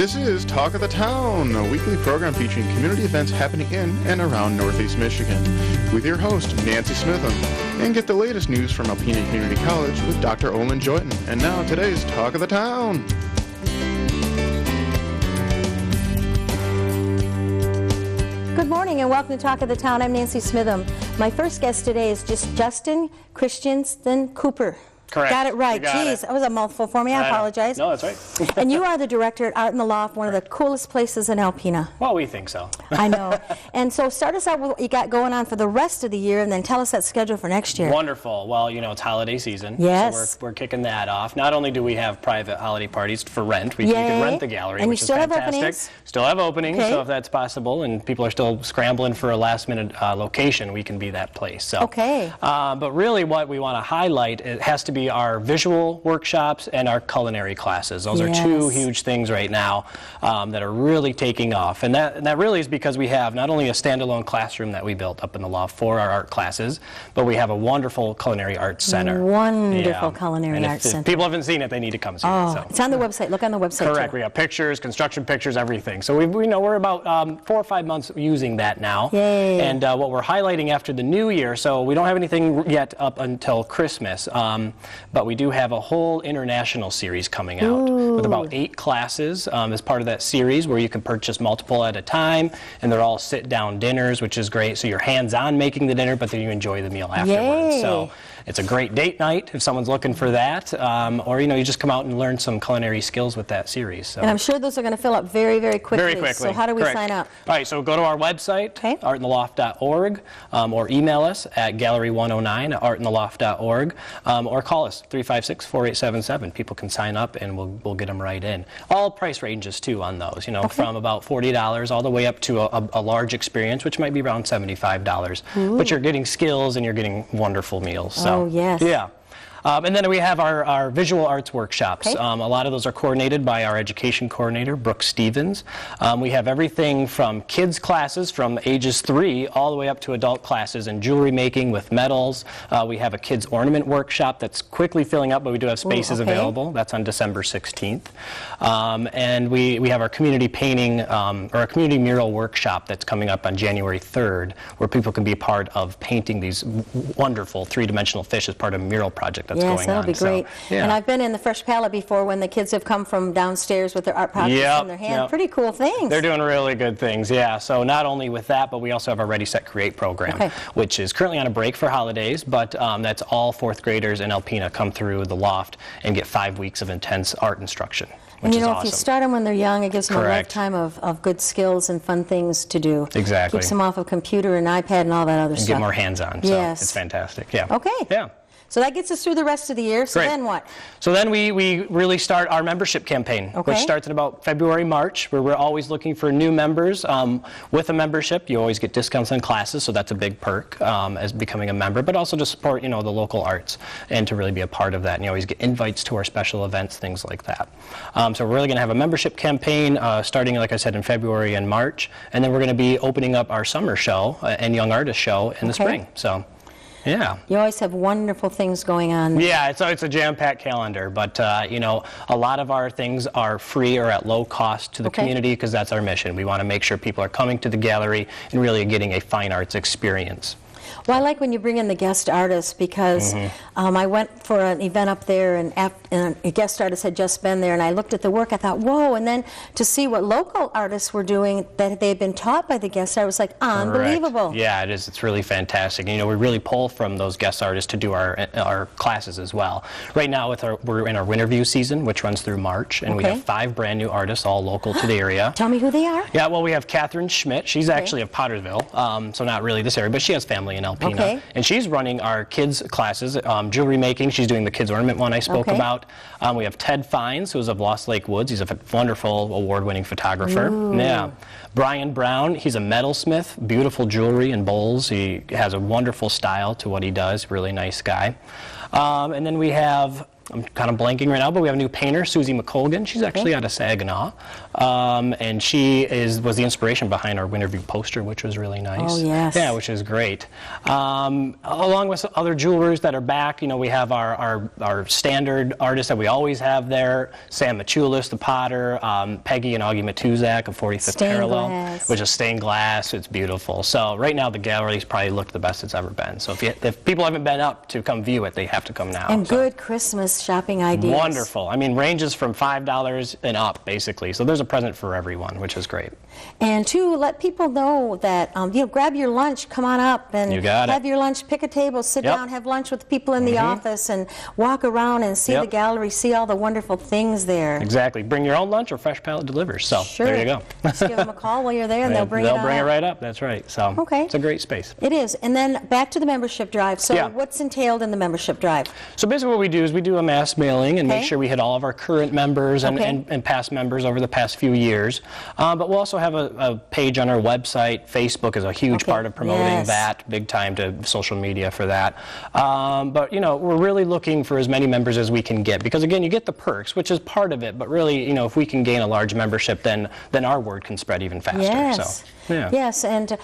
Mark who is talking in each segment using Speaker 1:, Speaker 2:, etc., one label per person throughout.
Speaker 1: This is Talk of the Town, a weekly program featuring community events happening in and around Northeast Michigan, with your host, Nancy Smitham. And get the latest news from Alpena Community College with Dr. Olin Joyton. And now, today's Talk of the Town.
Speaker 2: Good morning and welcome to Talk of the Town. I'm Nancy Smitham. My first guest today is just Justin Christensen Cooper.
Speaker 3: Correct.
Speaker 2: Got it right. Jeez, that was a mouthful for me. I apologize.
Speaker 3: No, that's right.
Speaker 2: And you are the director at Art in the Loft, one of the coolest places in Alpena.
Speaker 3: Well, we think so.
Speaker 2: I know. And so start us out with what you got going on for the rest of the year, and then tell us that schedule for next year.
Speaker 3: Wonderful. Well, you know, it's holiday season.
Speaker 2: Yes.
Speaker 3: So we're kicking that off. Not only do we have private holiday parties for rent, you can rent the gallery,
Speaker 2: and
Speaker 3: which
Speaker 2: you still
Speaker 3: is
Speaker 2: have
Speaker 3: fantastic.
Speaker 2: openings?
Speaker 3: Still have openings,
Speaker 2: Okay.
Speaker 3: so if that's possible, and people are still scrambling for a last-minute location, we can be that place. So,
Speaker 2: okay.
Speaker 3: But really what we want to highlight, it has to be our visual workshops and our culinary classes. Those are two huge things right now that are really taking off. And that really is because we have not only a standalone classroom that we built up in the loft for our art classes, but we have a wonderful culinary arts center.
Speaker 2: Wonderful culinary arts center.
Speaker 3: If people haven't seen it, they need to come see it. So.
Speaker 2: It's on the website. Look on the website.
Speaker 3: Correct.
Speaker 2: Too.
Speaker 3: We have pictures, construction pictures, everything. So we know we're about 4 or 5 months using that now.
Speaker 2: Yay.
Speaker 3: And what we're highlighting after the new year, so we don't have anything yet up until Christmas, but we do have a whole international series coming out with about 8 classes as part of that series, where you can purchase multiple at a time, and they're all sit-down dinners, which is great. So you're hands-on making the dinner, but then you enjoy the meal afterwards.
Speaker 2: Yay.
Speaker 3: So it's a great date night if someone's looking for that, or you just come out and learn some culinary skills with that series. So.
Speaker 2: And I'm sure those are going to fill up very, very quickly.
Speaker 3: Very quickly.
Speaker 2: So how do we
Speaker 3: Correct.
Speaker 2: sign up?
Speaker 3: All right, so go to our website, artintheloft.org, or email us at gallery109@artintheloft.org, or call us 356-4877. People can sign up and we'll get them right in. All price ranges too on those, from about $40 all the way up to a large experience, which might be around $75. But you're getting skills and you're getting wonderful meals. So,
Speaker 2: oh, yes.
Speaker 3: Yeah. And then we have our visual arts workshops. A lot of those are coordinated by our education coordinator, Brooke Stevens. We have everything from kids classes from ages 3 all the way up to adult classes in jewelry making with metals. We have a kids ornament workshop that's quickly filling up, but we do have spaces available. That's on December 16th. And we have our community painting, or a community mural workshop that's coming up on January 3rd, where people can be a part of painting these wonderful 3-dimensional fish as part of a mural project that's going on.
Speaker 2: Yes, that'll be great.
Speaker 3: So, yeah.
Speaker 2: And I've been in the Fresh Palette before when the kids have come from downstairs with their art projects in their hand. Pretty cool things.
Speaker 3: They're doing really good things, yeah. So not only with that, but we also have our Ready, Set, Create program, which is currently on a break for holidays, but that's all 4th graders in Alpena come through the loft and get 5 weeks of intense art instruction.
Speaker 2: And
Speaker 3: if
Speaker 2: you start them when they're young, it gives them a lifetime of good skills and fun things to do.
Speaker 3: Exactly.
Speaker 2: Keeps them off of computer and iPad and all that other stuff.
Speaker 3: And get more hands-on, so it's fantastic, yeah.
Speaker 2: Okay.
Speaker 3: Yeah.
Speaker 2: So that gets us through the rest of the year. So then what?
Speaker 3: So then we really start our membership campaign, which starts in about February, March, where we're always looking for new members. With a membership, you always get discounts on classes, so that's a big perk as becoming a member, but also to support, the local arts and to really be a part of that. And you always get invites to our special events, things like that. So we're really going to have a membership campaign starting, like I said, in February and March, and then we're going to be opening up our summer show and Young Artist show in the spring. So. Yeah.
Speaker 2: You always have wonderful things going on.
Speaker 3: Yeah, it's a jam-packed calendar, but a lot of our things are free or at low cost to the community because that's our mission. We want to make sure people are coming to the gallery and really getting a fine arts experience.
Speaker 2: Well, I like when you bring in the guest artists because I went for an event up there and a guest artist had just been there and I looked at the work, I thought, whoa, and then to see what local artists were doing that they had been taught by the guest artist was like unbelievable.
Speaker 3: Correct. Yeah, it is. It's really fantastic. We really pull from those guest artists to do our classes as well. Right now we're in our Winterview season, which runs through March, and we have 5 brand new artists all local to the area.
Speaker 2: Tell me who they are.
Speaker 3: Yeah, well, we have Catherine Schmidt. She's actually of Pottersville, so not really this area, but she has family in Alpena. And she's running our kids classes, jewelry making. She's doing the kids ornament one I spoke about. We have Ted Fines, who's of Lost Lake Woods. He's a wonderful award-winning photographer. Yeah. Brian Brown, he's a metalsmith, beautiful jewelry and bowls. He has a wonderful style to what he does, really nice guy. And then we have I'm kind of blanking right now, but we have a new painter, Susie McColgan. She's actually out of Saginaw, and she was the inspiration behind our Winterview poster, which was really nice.
Speaker 2: Oh, yes.
Speaker 3: Yeah, which is great. Along with other jewelers that are back, we have our standard artists that we always have there, Sam Machulis, the potter, Peggy and Augie Matuzak of 45th Parallel, which is stained glass. It's beautiful. So right now the gallery's probably looked the best it's ever been. So if people haven't been up to come view it, they have to come now.
Speaker 2: And good Christmas shopping ideas.
Speaker 3: Wonderful. I mean, ranges from $5 and up, basically. So there's a present for everyone, which is great.
Speaker 2: And to let people know that, grab your lunch, come on up and have your lunch, pick a table, sit down, have lunch with the people in the office and walk around and see the gallery, see all the wonderful things there.
Speaker 3: Exactly. Bring your own lunch or Fresh Palette delivers. So there you go.
Speaker 2: Just give them a call while you're there and they'll bring it
Speaker 3: right up. That's right. So it's a great space.
Speaker 2: It is. And then back to the membership drive. So what's entailed in the membership drive?
Speaker 3: So basically what we do is we do a mass mailing and make sure we hit all of our current members and past members over the past few years. But we'll also have a page on our website. Facebook is a huge part of promoting that, big time to social media for that. But we're really looking for as many members as we can get, because again, you get the perks, which is part of it, but really, if we can gain a large membership, then our word can spread even faster.
Speaker 2: Yes.
Speaker 3: So,
Speaker 2: yes, and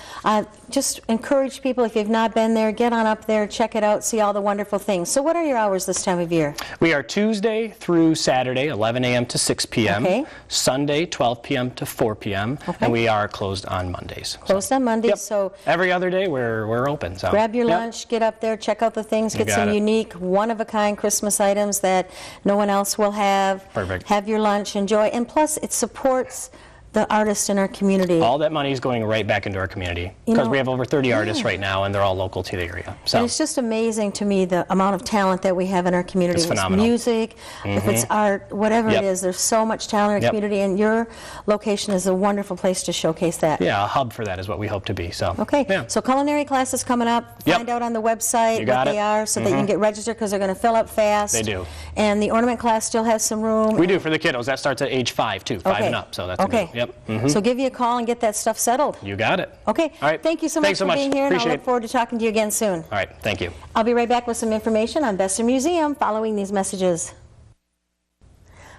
Speaker 2: just encourage people, if you've not been there, get on up there, check it out, see all the wonderful things. So what are your hours this time of year?
Speaker 3: We are Tuesday through Saturday, 11 a.m. to 6 p.m. Sunday, 12 p.m. to 4 p.m. And we are closed on Mondays.
Speaker 2: Closed on Mondays. So
Speaker 3: every other day we're open. So
Speaker 2: grab your lunch, get up there, check out the things, get some unique, one-of-a-kind Christmas items that no one else will have.
Speaker 3: Perfect.
Speaker 2: Have your lunch, enjoy, and plus it supports the artists in our community.
Speaker 3: All that money is going right back into our community, because we have over 30 artists right now, and they're all local to the area. So
Speaker 2: and it's just amazing to me the amount of talent that we have in our community.
Speaker 3: It's phenomenal.
Speaker 2: If it's music, if it's art, whatever it is, there's so much talent in our community, and your location is a wonderful place to showcase that.
Speaker 3: Yeah, a hub for that is what we hope to be. So
Speaker 2: so culinary classes coming up. Find out on the website what they are so that you can get registered, because they're going to fill up fast.
Speaker 3: They do.
Speaker 2: And the ornament class still has some room.
Speaker 3: We do for the kiddos. That starts at age 5 too, 5 and up. So that's good.
Speaker 2: So give you a call and get that stuff settled.
Speaker 3: You got it.
Speaker 2: Okay.
Speaker 3: All right.
Speaker 2: Thank you so much for being here, and I look forward to talking to you again soon.
Speaker 3: All right. Thank you.
Speaker 2: I'll be right back with some information on Besser Museum following these messages.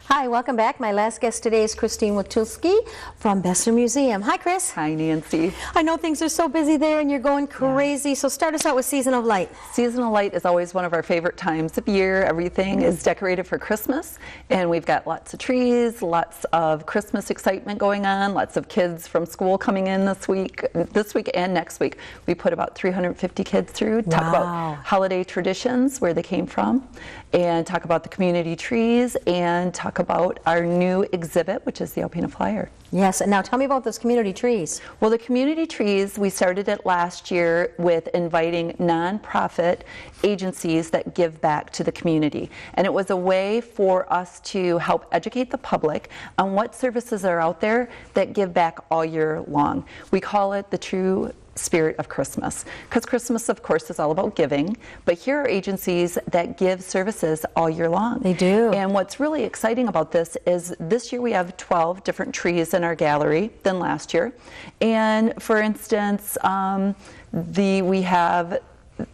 Speaker 2: Hi, welcome back. My last guest today is Christine Witulski from Besser Museum. Hi, Chris.
Speaker 4: Hi, Nancy.
Speaker 2: I know things are so busy there and you're going crazy, so start us out with Season of Light.
Speaker 4: Season of Light is always one of our favorite times of year. Everything is decorated for Christmas, and we've got lots of trees, lots of Christmas excitement going on, lots of kids from school coming in this week and next week. We put about 350 kids through, talk about holiday traditions, where they came from, and talk about the community trees, and talk about our new exhibit, which is the Alpena Flyer.
Speaker 2: Yes, and now tell me about those community trees.
Speaker 4: Well, the community trees, we started it last year with inviting nonprofit agencies that give back to the community. And it was a way for us to help educate the public on what services are out there that give back all year long. We call it the true spirit of Christmas, because Christmas, of course, is all about giving, but here are agencies that give services all year long.
Speaker 2: They do.
Speaker 4: And what's really exciting about this is this year we have 12 different trees in our gallery than last year. And for instance, we have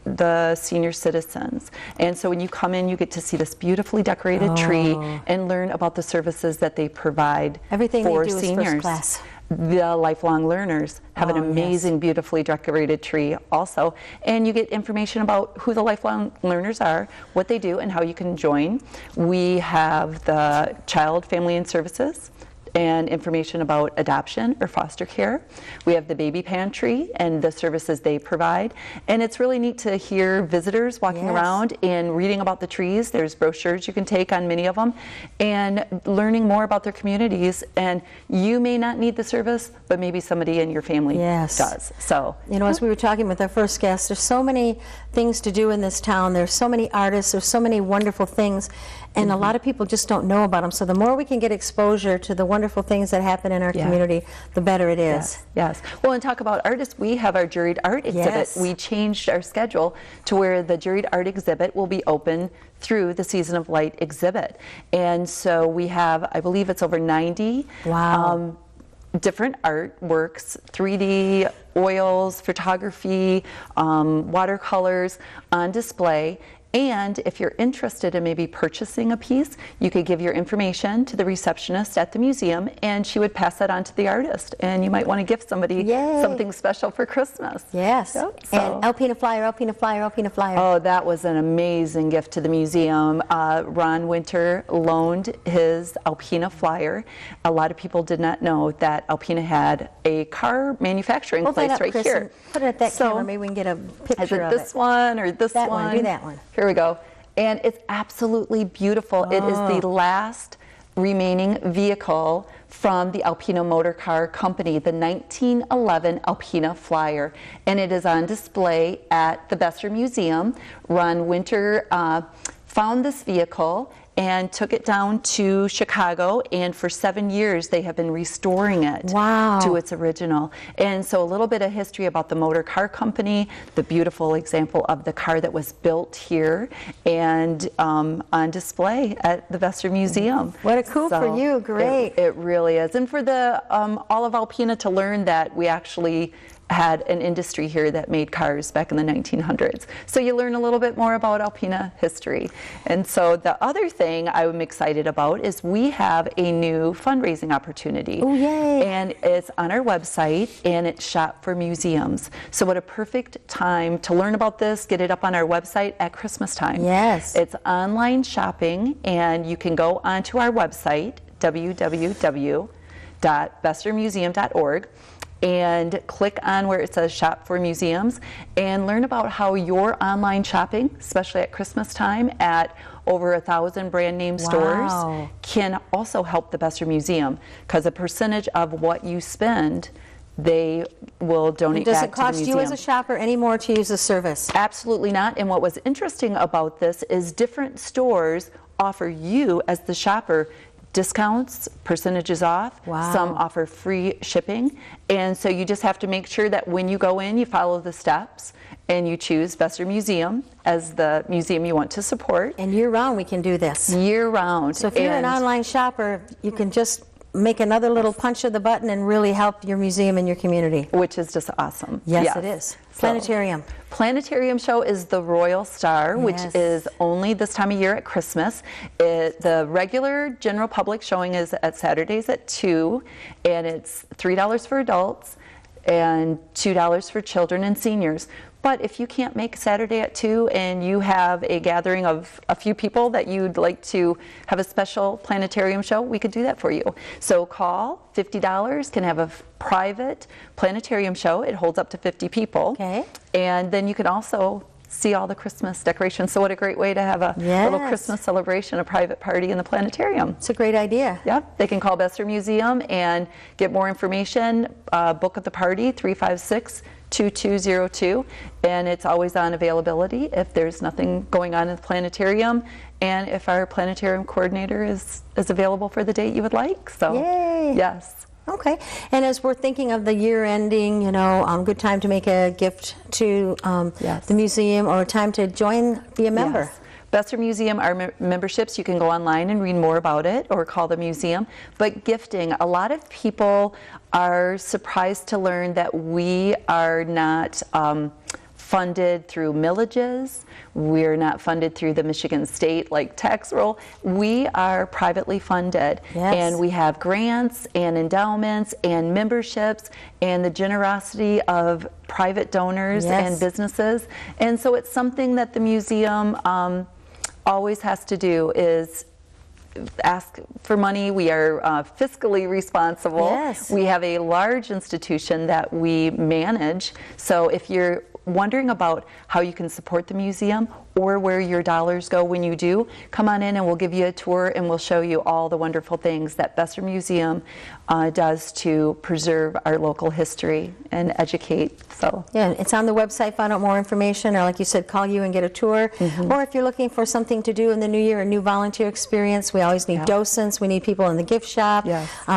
Speaker 4: the senior citizens, and so when you come in, you get to see this beautifully decorated tree and learn about the services that they provide
Speaker 2: Everything
Speaker 4: for
Speaker 2: they do
Speaker 4: seniors.
Speaker 2: Is first class.
Speaker 4: The lifelong learners have an amazing, beautifully decorated tree also. And you get information about who the lifelong learners are, what they do, and how you can join. We have the Child, Family, and Services, and information about adoption or foster care. We have the baby pantry and the services they provide. And it's really neat to hear visitors walking around and reading about the trees. There's brochures you can take on many of them, and learning more about their communities. And you may not need the service, but maybe somebody in your family does. So,
Speaker 2: as we were talking with our first guest, there's so many things to do in this town. There's so many artists, there's so many wonderful things, and a lot of people just don't know about them. So the more we can get exposure to the wonderful things that happen in our community, the better it is.
Speaker 4: Yes. Well, and talk about artists, we have our juried art exhibit. We changed our schedule to where the juried art exhibit will be open through the Season of Light exhibit. And so we have, I believe it's over 90 different artworks, 3D, oils, photography, watercolors on display. And if you're interested in maybe purchasing a piece, you could give your information to the receptionist at the museum, and she would pass that on to the artist. And you might want to gift somebody something special for Christmas.
Speaker 2: Yes.
Speaker 4: Yep,
Speaker 2: and Alpina Flyer, Alpina Flyer, Alpina Flyer.
Speaker 4: Oh, that was an amazing gift to the museum. Ron Winter loaned his Alpina Flyer. A lot of people did not know that Alpina had a car manufacturing place right
Speaker 2: Chris,
Speaker 4: here.
Speaker 2: Put it at that camera. Maybe we can get a picture of
Speaker 4: this one or this
Speaker 2: that
Speaker 4: one?
Speaker 2: Do that one.
Speaker 4: Here we go. And it's absolutely beautiful. It is the last remaining vehicle from the Alpina Motor Car Company, the 1911 Alpina Flyer. And it is on display at the Besser Museum. Ron Winter found this vehicle and took it down to Chicago, and for 7 years they have been restoring it to its original. And so a little bit of history about the Motor Car Company, the beautiful example of the car that was built here and on display at the Besser Museum.
Speaker 2: What a coup for you, great.
Speaker 4: It really is. And for the all of Alpina to learn that we actually had an industry here that made cars back in the 1900s. So you learn a little bit more about Alpina history. And so the other thing I'm excited about is we have a new fundraising opportunity.
Speaker 2: Oh, yay.
Speaker 4: And it's on our website, and it's Shop for Museums. So what a perfect time to learn about this, get it up on our website at Christmas time.
Speaker 2: Yes.
Speaker 4: It's online shopping, and you can go onto our website, www.bessermuseum.org, and click on where it says Shop for Museums and learn about how your online shopping, especially at Christmas time at over 1,000 brand name stores, can also help the Besser Museum, because a percentage of what you spend they will donate back to the museum. Does it
Speaker 2: cost you as a shopper any more to use the service?
Speaker 4: Absolutely not. And what was interesting about this is different stores offer you as the shopper discounts, percentages off. Some offer free shipping. And so you just have to make sure that when you go in, you follow the steps and you choose Besser Museum as the museum you want to support.
Speaker 2: And year-round we can do this.
Speaker 4: Year-round.
Speaker 2: So if you're an online shopper, you can just make another little punch of the button and really help your museum and your community.
Speaker 4: Which is just awesome.
Speaker 2: Yes, it is. Planetarium.
Speaker 4: Planetarium show is the Royal Star, which is only this time of year at Christmas. The regular general public showing is at Saturdays at 2, and it's $3 for adults and $2 for children and seniors. But if you can't make Saturday at 2 and you have a gathering of a few people that you'd like to have a special planetarium show, we could do that for you. So call, $50, can have a private planetarium show. It holds up to 50 people.
Speaker 2: Okay.
Speaker 4: And then you can also see all the Christmas decorations. So what a great way to have a little Christmas celebration, a private party in the planetarium.
Speaker 2: It's a great idea.
Speaker 4: Yep. They can call Besser Museum and get more information. Book of the party, 356-2202, and it's always on availability if there's nothing going on in the planetarium, and if our planetarium coordinator is available for the date you would like. So,
Speaker 2: yay!
Speaker 4: Yes.
Speaker 2: Okay, and as we're thinking of the year ending, good time to make a gift to the museum, or a time to be a member.
Speaker 4: Yes. Besser Museum, our memberships, you can go online and read more about it or call the museum. But gifting, a lot of people are surprised to learn that we are not funded through millages. We're not funded through the Michigan State tax roll. We are privately funded, and we have grants and endowments and memberships and the generosity of private donors and businesses. And so it's something that the museum always has to do, is ask for money. We are fiscally responsible.
Speaker 2: Yes.
Speaker 4: We have a large institution that we manage. So if you're wondering about how you can support the museum or where your dollars go when you do, come on in and we'll give you a tour and we'll show you all the wonderful things that Besser Museum does to preserve our local history and educate. So
Speaker 2: yeah, it's on the website. Find out more information, or like you said, call you and get a tour. Or if you're looking for something to do in the new year, a new volunteer experience, we always need docents. We need people in the gift shop,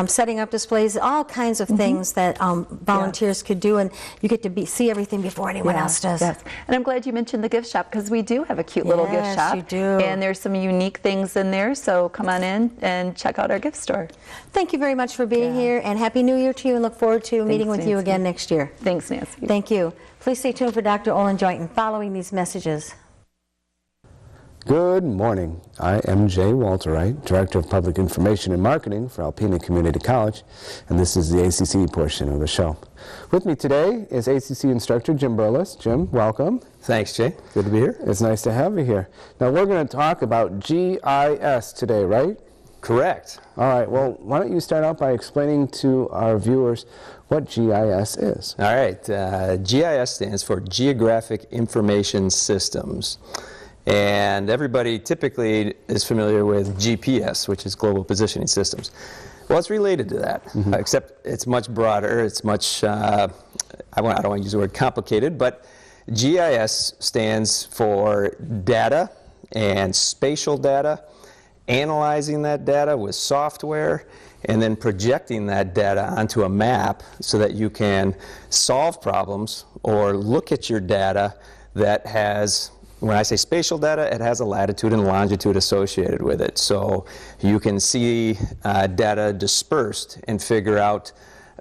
Speaker 2: setting up displays, all kinds of things that volunteers could do, and you get to see everything before anyone else does.
Speaker 4: Yes. And I'm glad you mentioned the gift shop, because we do have a cute little gift shop.
Speaker 2: You do.
Speaker 4: And there's some unique things in there, so come on in and check out our gift store.
Speaker 2: Thank you very much for being here, and Happy New Year to you, and look forward to meeting with you again next year.
Speaker 4: Thanks, Nancy.
Speaker 2: Thank you. Please stay tuned for Dr. Olin Joyton following these messages.
Speaker 5: Good morning. I am Jay Walterwright, Director of Public Information and Marketing for Alpena Community College, and this is the ACC portion of the show. With me today is ACC instructor Jim Burles. Jim, welcome.
Speaker 6: Thanks, Jay. Good to be here.
Speaker 5: It's nice to have you here. Now, we're going to talk about GIS today, right?
Speaker 6: Correct.
Speaker 5: All right. Well, why don't you start out by explaining to our viewers what GIS is?
Speaker 6: All right. GIS stands for Geographic Information Systems. And everybody typically is familiar with GPS, which is Global Positioning Systems. Well, it's related to that, except it's much broader. It's much, I don't want to use the word complicated, but GIS stands for data and spatial data, analyzing that data with software, and then projecting that data onto a map so that you can solve problems or look at your data that has, when I say spatial data, it has a latitude and longitude associated with it. So you can see data dispersed and figure out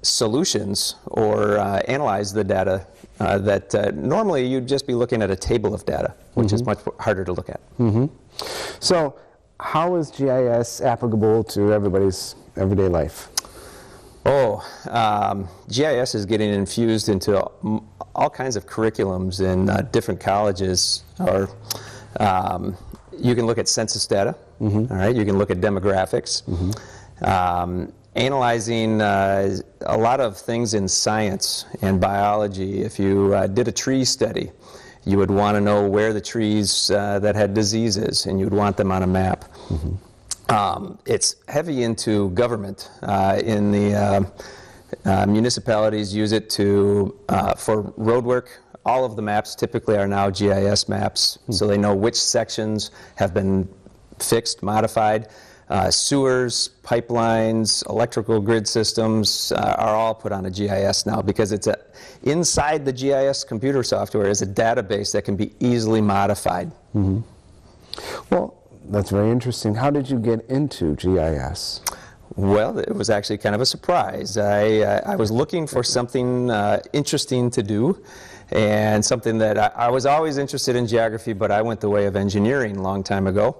Speaker 6: solutions or analyze the data that normally you'd just be looking at a table of data, which is much harder to look at.
Speaker 5: So how is GIS applicable to everybody's everyday life?
Speaker 6: GIS is getting infused into all kinds of curriculums in different colleges. Or you can look at census data. All right, you can look at demographics. Analyzing a lot of things in science and biology. If you did a tree study, you would want to know where the trees that had diseases, and you would want them on a map. It's heavy into government. In the municipalities use it for road work. All of the maps typically are now GIS maps, so they know which sections have been fixed, modified. Sewers, pipelines, electrical grid systems are all put on a GIS now because inside the GIS computer software is a database that can be easily modified.
Speaker 5: Well, that's very interesting. How did you get into GIS?
Speaker 6: Well, it was actually kind of a surprise. I was looking for something interesting to do, and something that I was always interested in geography, but I went the way of engineering a long time ago.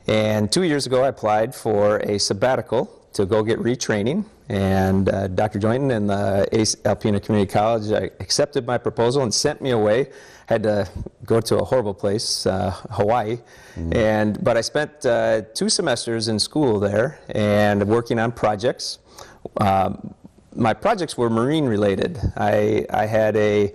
Speaker 6: And 2 years ago, I applied for a sabbatical to go get retraining, and Dr. Joynton and the Alpena Community College accepted my proposal and sent me away. I had to go to a horrible place, Hawaii, but I spent 2 semesters in school there and working on projects. My projects were marine related. I had a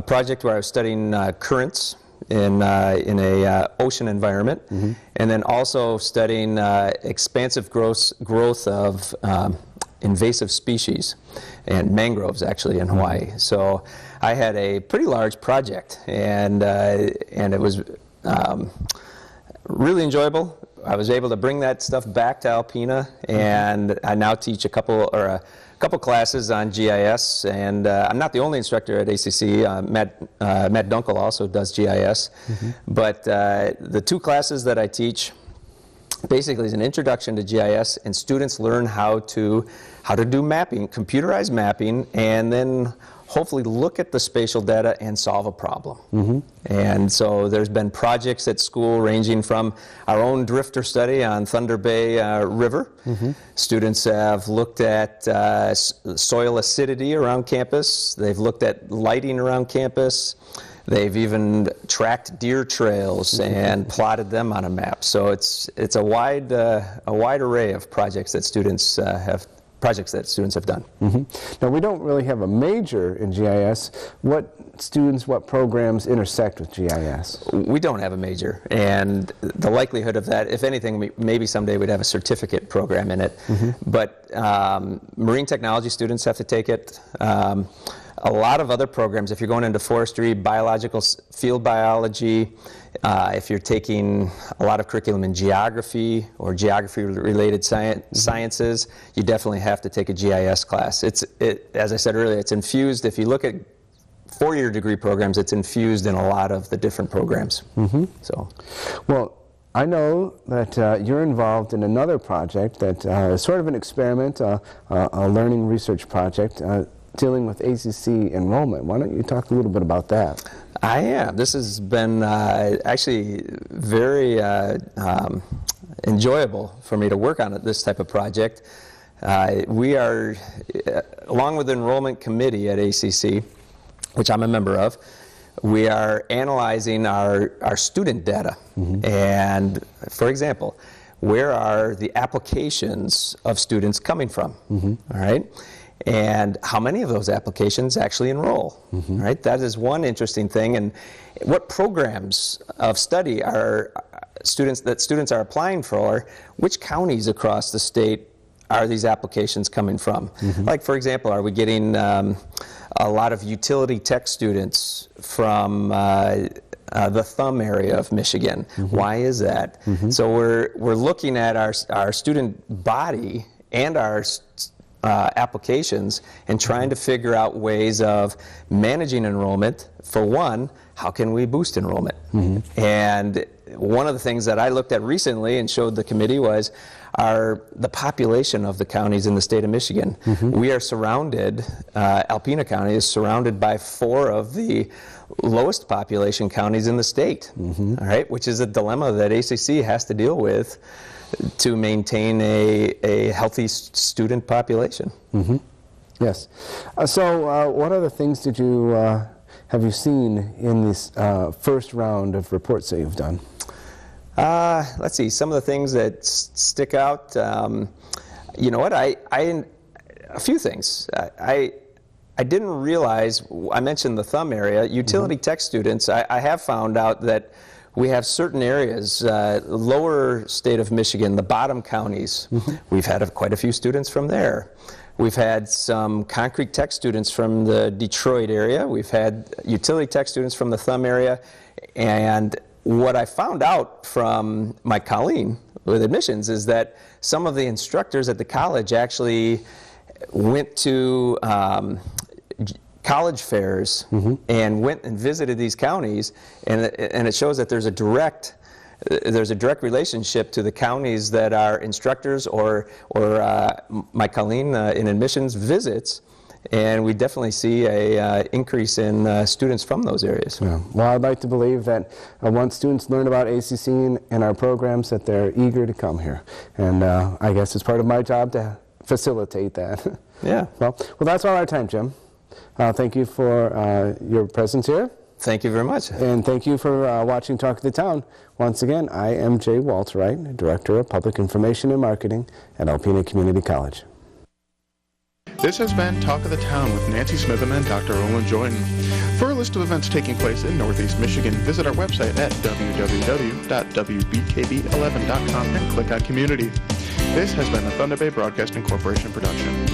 Speaker 6: project where I was studying currents in a ocean environment, and then also studying expansive growth of invasive species and mangroves actually in Hawaii. So I had a pretty large project, and it was really enjoyable. I was able to bring that stuff back to Alpena, and I now teach a couple classes on GIS, and I'm not the only instructor at ACC. Matt Dunkel also does GIS, but the 2 classes that I teach basically is an introduction to GIS, and students learn how to do mapping, computerized mapping, and then hopefully look at the spatial data and solve a problem. And so there's been projects at school ranging from our own drifter study on Thunder Bay River. Students have looked at soil acidity around campus. They've looked at lighting around campus. They've even tracked deer trails and plotted them on a map. So it's a wide array of projects that students have done.
Speaker 5: Now, we don't really have a major in GIS. What programs intersect with GIS?
Speaker 6: We don't have a major, and the likelihood of that, if anything, maybe someday we'd have a certificate program in it. But marine technology students have to take it. A lot of other programs, if you're going into forestry, biological field biology, if you're taking a lot of curriculum in geography or geography-related sciences, you definitely have to take a GIS class. As I said earlier, it's infused. If you look at 4-year degree programs, it's infused in a lot of the different programs. So,
Speaker 5: well, I know that you're involved in another project that is sort of an experiment, a learning research project. dealing with ACC enrollment. Why don't you talk a little bit about that?
Speaker 6: I am. This has been actually very enjoyable for me to work on this type of project. We are, along with the enrollment committee at ACC, which I'm a member of, we are analyzing our student data. And for example, where are the applications of students coming from? All right? And how many of those applications actually enroll? Right? That is one interesting thing. And what programs of study are students are applying for? Which counties across the state are these applications coming from? Like, for example, are we getting a lot of utility tech students from the Thumb area of Michigan? Why is that? So we're looking at our student body and our applications and trying to figure out ways of managing enrollment. For one, how can we boost enrollment? And one of the things that I looked at recently and showed the committee was the population of the counties in the state of Michigan. We are surrounded, Alpena County is surrounded by 4 of the lowest population counties in the state, all right, which is a dilemma that ACC has to deal with to maintain a healthy student population.
Speaker 5: Yes. So what other things have you seen in this first round of reports that you've done?
Speaker 6: Let's see, some of the things that stick out. You know what, a few things. I didn't realize, I mentioned the Thumb area, utility tech students, I have found out that we have certain areas, lower state of Michigan, the bottom counties, we've had quite a few students from there. We've had some concrete tech students from the Detroit area. We've had utility tech students from the Thumb area. And what I found out from my colleague with admissions is that some of the instructors at the college actually went to college fairs and went and visited these counties, and it shows that there's a direct relationship to the counties that our instructors or my colleague in admissions visits, and we definitely see a increase in students from those areas.
Speaker 5: Yeah. Well, I'd like to believe that once students learn about ACC and our programs, that they're eager to come here, and I guess it's part of my job to facilitate that.
Speaker 6: Yeah.
Speaker 5: Well, that's all our time, Jim. Thank you for your presence here.
Speaker 6: Thank you very much.
Speaker 5: And thank you for watching Talk of the Town. Once again, I am Jay Walterwright, Director of Public Information and Marketing at Alpena Community College.
Speaker 1: This has been Talk of the Town with Nancy Smitham and Dr. Olin Joyton. For a list of events taking place in Northeast Michigan, visit our website at www.wbkb11.com and click on Community. This has been a Thunder Bay Broadcasting Corporation production.